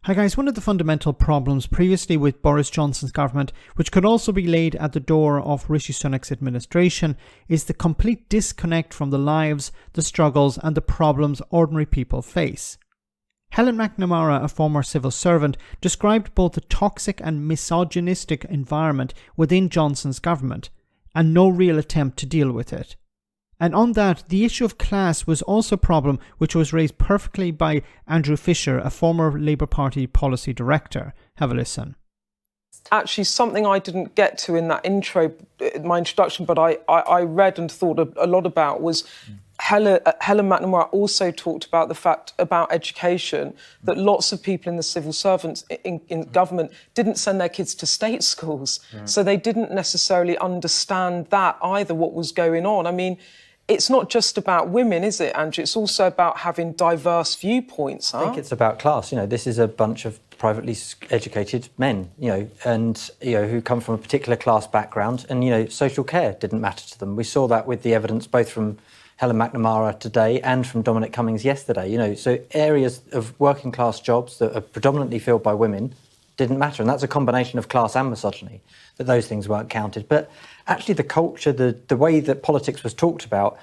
Hi guys, one of the fundamental problems previously with Boris Johnson's government, which could also be laid at the door of Rishi Sunak's administration, is the complete disconnect from the lives, the struggles and the problems ordinary people face. Helen McNamara, a former civil servant, described both the toxic and misogynistic environment within Johnson's government, and no real attempt to deal with it. And on that, the issue of class was also a problem which was raised perfectly by Andrew Fisher, a former Labour Party policy director. Have a listen. Actually, something I didn't get to in that my introduction, but I read and thought a lot about was Helen McNamara also talked about the fact about education, that lots of people in the civil servants in government didn't send their kids to state schools. So they didn't necessarily understand that either, what was going on. I mean, it's not just about women, is it, Andrew? It's also about having diverse viewpoints, huh? I think it's about class. This is a bunch of privately educated men, and, who come from a particular class background, and, social care didn't matter to them. We saw that with the evidence both from Helen McNamara today and from Dominic Cummings yesterday, so areas of working class jobs that are predominantly filled by women didn't matter. And that's a combination of class and misogyny, that those things weren't counted. But actually the culture, the way that politics was talked about,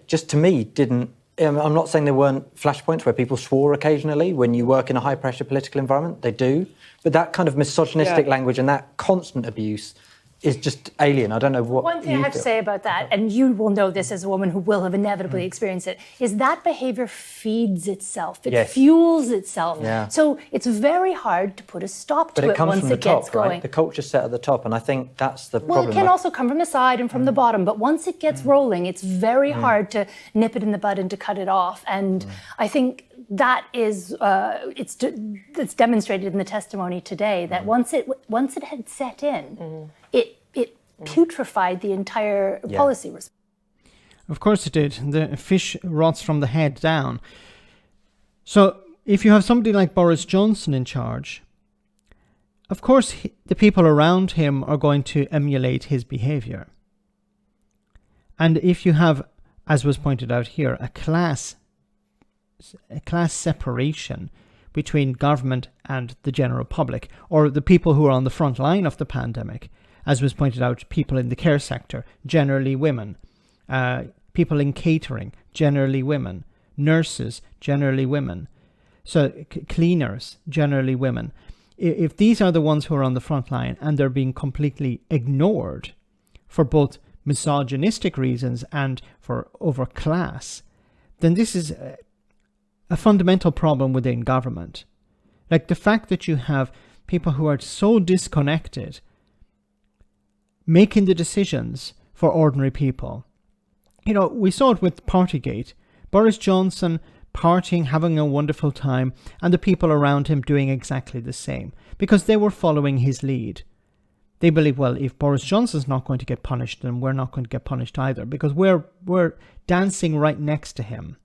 just to me didn't... I'm not saying there weren't flashpoints where people swore occasionally. When you work in a high-pressure political environment, they do. But that kind of misogynistic language and that constant abuse is just alien. I don't know what One thing I have to say about that, and you will know this as a woman who will have inevitably experienced it, is that behaviour feeds itself. It fuels itself. Yeah. So it's very hard to put a stop to it once it gets going. Right? The culture's set at the top, and I think that's the problem. Well, it can also come from the side and from the bottom, but once it gets rolling, it's very hard to nip it in the bud and to cut it off. And I think that is, it's demonstrated in the testimony today that once it had set in, it putrefied the entire policy response. Of course it did. The fish rots from the head down. So if you have somebody like Boris Johnson in charge, of course the people around him are going to emulate his behaviour. And if you have, as was pointed out here, a class separation between government and the general public, or the people who are on the front line of the pandemic, as was pointed out, people in the care sector, generally women, people in catering, generally women, nurses, generally women, so cleaners, generally women. If these are the ones who are on the front line and they're being completely ignored for both misogynistic reasons and for overclass, then this is a fundamental problem within government. Like the fact that you have people who are so disconnected making the decisions for ordinary people. We saw it with Partygate. Boris Johnson partying, having a wonderful time, and the people around him doing exactly the same because they were following his lead. They believe, well, if Boris Johnson's not going to get punished, then we're not going to get punished either because we're dancing right next to him.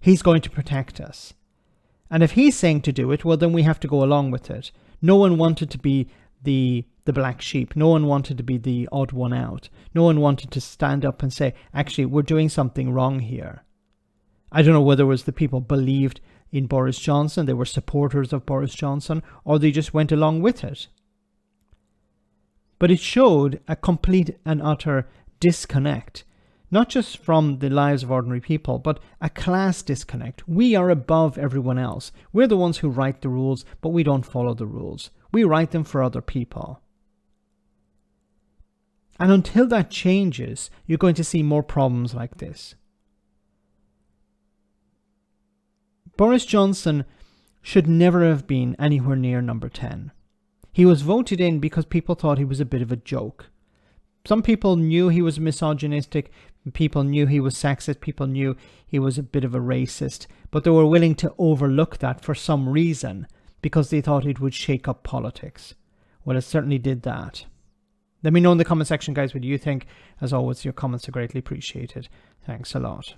He's going to protect us. And if he's saying to do it, well, then we have to go along with it. No one wanted to be the black sheep. No one wanted to be the odd one out. No one wanted to stand up and say, actually, we're doing something wrong here. I don't know whether it was the people believed in Boris Johnson, they were supporters of Boris Johnson, or they just went along with it. But it showed a complete and utter disconnect, not just from the lives of ordinary people, but a class disconnect. We are above everyone else. We're the ones who write the rules, but we don't follow the rules. We write them for other people. And until that changes, you're going to see more problems like this. Boris Johnson should never have been anywhere near number 10. He was voted in because people thought he was a bit of a joke. Some people knew he was misogynistic, people knew he was sexist, people knew he was a bit of a racist, but they were willing to overlook that for some reason because they thought it would shake up politics. Well, it certainly did that. Let me know in the comment section, guys, what you think. As always, your comments are greatly appreciated. Thanks a lot.